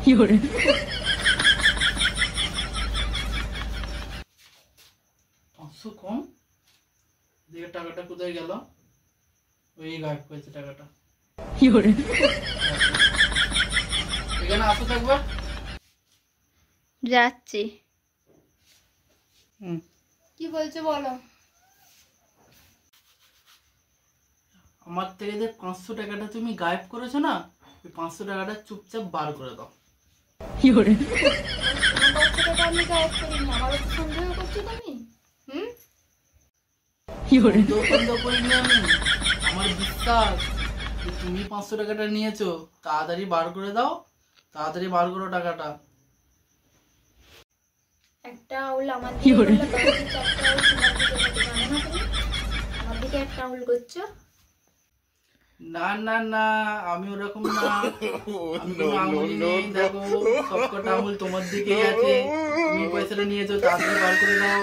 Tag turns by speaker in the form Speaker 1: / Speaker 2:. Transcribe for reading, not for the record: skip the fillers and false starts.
Speaker 1: 500 কম দেখে টাকাটা কোথায় গেল? ওই গায়েব হয়েছে টাকাটা। এখানে আসো তো একবার।
Speaker 2: যাচ্ছি।
Speaker 3: কি বলছো বলো।
Speaker 1: আমার থেকে যে 500 টাকাটা তুমি গায়েব করেছো না, ওই 500 টাকাটা চুপচাপ বার করে দাও।
Speaker 3: আমি গায়েব করিনি, আমারও তো সন্দেহ করছো তুমি।
Speaker 1: সন্দেহ করিনি আমি, আমার বিশ্বাস যে তুমি 500 টাকাটা নিয়েছো। তাড়াতাড়ি বার করে দাও, তাড়াতাড়ি বার করো টাকাটা।
Speaker 3: একটা আউল আমার দিকে করলে, আমার দিকে একটা আউল করছো।
Speaker 1: না না না, আমি ওরকম না, আমি কোনো আঙুল নেই। দেখো সবকটা আঙুল তোমার দিকেই আছে। তুমি পয়সাটা নিয়েছো, তাড়াতাড়ি বার করে দাও।